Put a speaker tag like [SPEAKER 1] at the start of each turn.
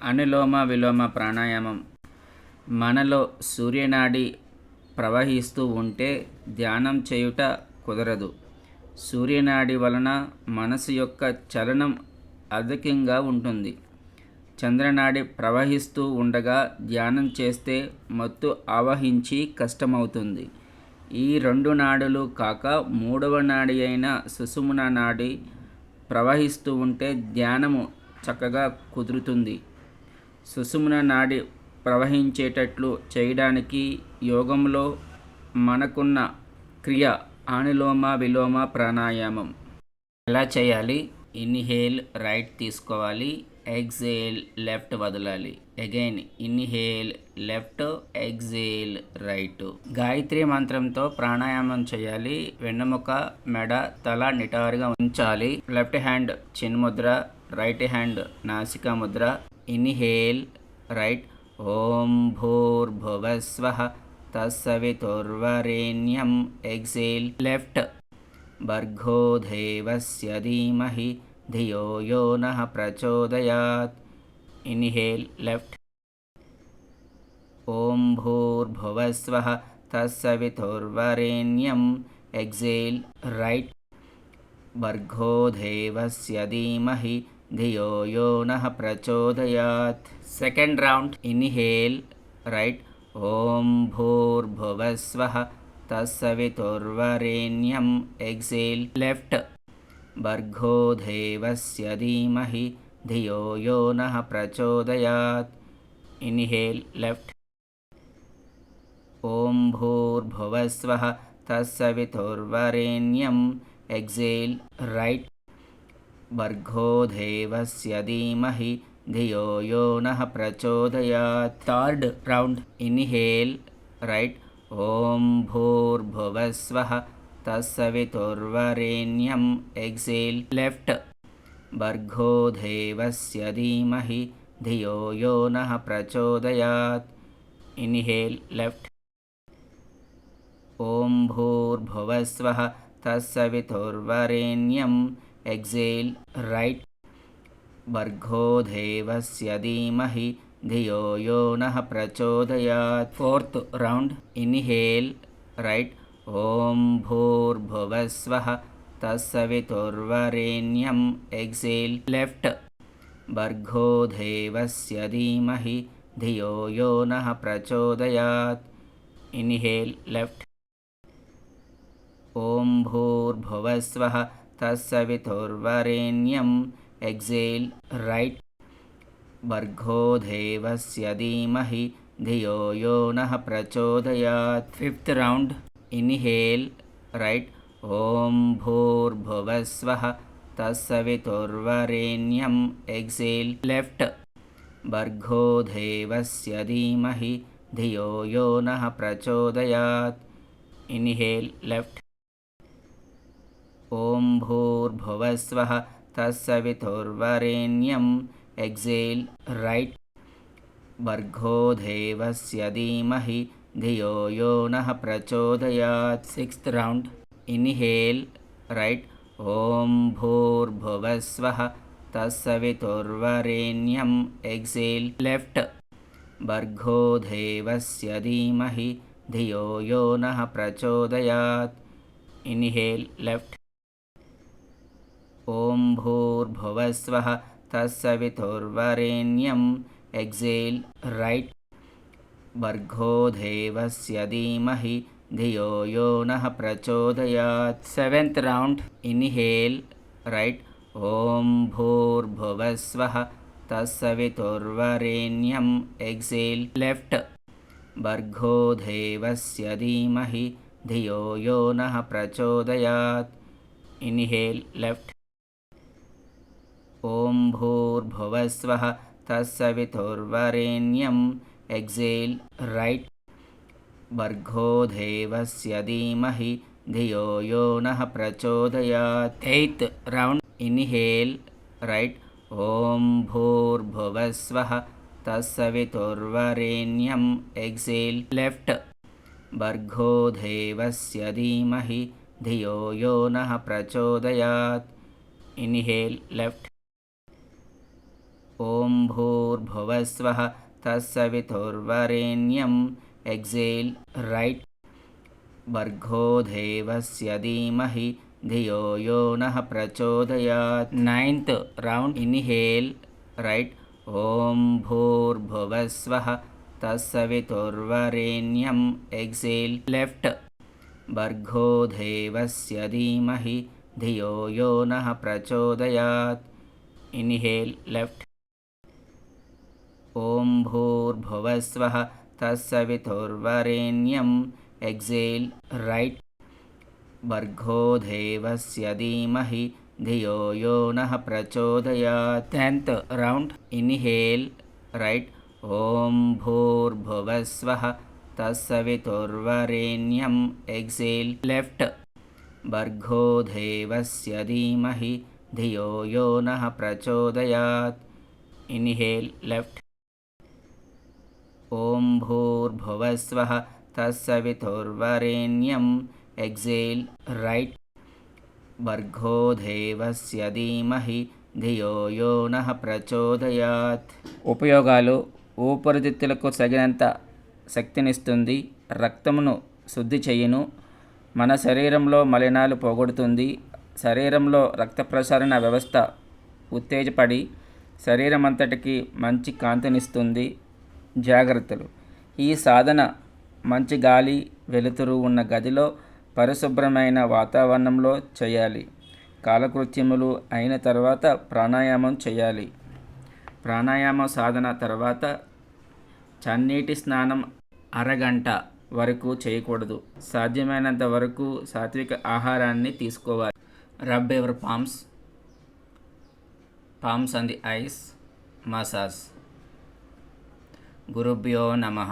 [SPEAKER 1] అనులోమ విలోమ ప్రాణాయామం. మనలో సూర్యనాడి ప్రవహిస్తూ ఉంటే ధ్యానం చేయుట కుదరదు. సూర్యనాడి వలన మనసు యొక్క చలనం అధికంగా ఉంటుంది. చంద్రనాడి ప్రవహిస్తూ ఉండగా ధ్యానం చేస్తే మత్తు ఆవహించి కష్టమవుతుంది. ఈ రెండు నాడులు కాక మూడవ నాడి అయిన సుషుమ్నా నాడి ప్రవహిస్తూ ఉంటే ధ్యానము చక్కగా కుదురుతుంది. సుషుమ్నా నాడి ప్రవహించేటట్లు చేయడానికి యోగంలో మనకున్న క్రియ అనులోమ విలోమ ప్రాణాయామం. ఎలా చేయాలి? ఇన్హేల్ రైట్ తీసుకోవాలి, ఎక్సేల్ లెఫ్ట్ వదలాలి. Again inhale left, exhale right. Gayatri మంత్రంతో ప్రాణాయామం చేయాలి. వెన్నెముక, మెడ, తల నిటారుగా ఉంచాలి. లెఫ్ట్ హ్యాండ్ చిన్ ముద్ర, రైట్ హ్యాండ్ నాసికా ముద్ర. Inhale right. ఓం భూర్భువస్వః తత్సవితుర్వరేణ్యం. Exhale left. భర్గో దేవస్య ధీమహి ధియో యో నః ప్రచోదయాత్. Inhale left. ఓం భూర్భువస్వః తత్సవితుర్వరేణ్యం. Exhale right. భర్గో దేవస్య ధీమహి ధియో యో నః ప్రచోదయాత్. Second round. Inhale right. ఓం భూర్భువస్వః తత్సవితుర్వరేణ్యం. Exhale left. భర్గో దేవస్య ధీమహి ధియో యో నః ప్రచోదయాత్. Inhale left. ఓం భూర్భువస్వః తత్సవితుర్వరేణ్యం. Exhale right. భర్గో దేవస్య ధీమహి ధియో యో నః ప్రచోదయాత్. Third round. Inhale right. ఓం భూర్భువస్వః తత్సవితుర్వరేణ్యం. Exhale left. భర్గో దేవస్య ధీమహి ధియో యో నః ప్రచోదయాత్. Inhale left. ఓం భూర్భువస్వః తత్సవితుర్వరేణ్యం. Exhale right. భర్గో దేవస్య ధీమహి ధియో యో నః ప్రచోదయాత్. Fourth round. Inhale right. ఓం భూర్భువస్వః తత్సవితుర్వరేణ్యం. Exhale left. భర్గో దేవస్య ధీమహి ధియో యో నః ప్రచోదయాత్. Inhale left. ఓం భూర్భువస్వః తత్సవితుర్వరేణ్యం. Exhale right. భర్గో దేవస్య ధీమహి ధియో యో నః ప్రచోదయాత్. Fifth round. Inhale right. ఓం భూర్భువస్వః తత్సవితుర్వరేణ్యం. Exhale left. భర్గో దేవస్య ధీమహి ధియో యో నః ప్రచోదయాత్. Inhale left. ఓం భూర్భువస్వః తత్సవితుర్వరేణ్యం. Exhale right. భర్గో దేవస్య ధీమహి ధియో యో నః ప్రచోదయాత్. Sixth round. Inhale right. ఓం భూర్భువస్వః తత్సవితుర్వరేణ్యం. Exhale left. భర్గో దేవస్య ధీమహి ధియో యో నః ప్రచోదయాత్. Inhale left. ఓం భూర్భువస్వః తత్సవితుర్వరేణ్యం. Exhale right. భర్గో దేవస్య ధీమహి ధియో యో నః ప్రచోదయాత్. Seventh round. Inhale right. ఓం భూర్భువస్వః తత్సవితుర్వరేణ్యం. Exhale left. భర్గో దేవస్య ధీమహి ధియో యో నః ప్రచోదయాత్. Inhale left. ఓం భూర్భువస్వః తత్సవితుర్వరేణ్యం. Exhale right. భర్గో దేవస్య ధీమహి ధియో యో నః ప్రచోదయాత్. Eighth round. Inhale right. ఓం భూర్భువస్వః తత్సవితుర్వరేణ్యం. Exhale left. భర్గో దేవస్య ధీమహి ధియో యో నః ప్రచోదయాత్. Inhale left. ఓం భూర్భువస్వః తత్సవితుర్వరేణ్యం ఎక్సేల్ రైట్ భర్గో దేవస్య ధీమహి ధియో యో నః ప్రచోదయాత్. Ninth round. Inhale right. ఓం భూర్భువస్వః తత్సవితుర్వరేణ్యం ఎక్సేల్ లెఫ్ట్ భర్గో దేవస్య ధీమహి ధియో యో నః ప్రచోదయాత్. Inhale left. ఓం భూర్భువస్వః తత్సవితుర్వరేణ్యం ఎక్సేల్ రైట్ భర్గో దేవస్య ధీమహి ధియో యో నః ప్రచోదయాత్. 10th round. Inhale right. ఓం భూర్భువస్వః తత్సవితుర్వరేణ్యం ఎక్సేల్ లెఫ్ట్ భర్గో దేవస్య ధీమహి ధియో యో నః ప్రచోదయాత్. Inhale left. ఓం భూర్భువస్వః తత్సవితుర్వరేణ్యం ఎక్సేల్ రైట్ భర్గో దేవస్య ధీమహి ధియో యో నః ప్రచోదయాత్. ఉపయోగాలు: ఊపిరితిత్తులకు తగినంత శక్తినిస్తుంది, రక్తమును శుద్ధి చేయును, మన శరీరంలో మలినాలు పోగొడుతుంది, శరీరంలో రక్త ప్రసరణ వ్యవస్థ ఉత్తేజపడి శరీరమంతటికి మంచి కాంతినిస్తుంది. జాగ్రత్తలు: ఈ సాధన మంచి గాలి, వెలుతురు ఉన్న గదిలో పరిశుభ్రమైన వాతావరణంలో చేయాలి. కాలకృత్యములు అయిన తర్వాత ప్రాణాయామం చేయాలి. ప్రాణాయామ సాధన తర్వాత చన్నీటి స్నానం అరగంట వరకు చేయకూడదు. సాధ్యమైనంత వరకు సాత్విక ఆహారాన్ని తీసుకోవాలి. Rub your palms on the eyes. Massage. గురుభ్యో నమః.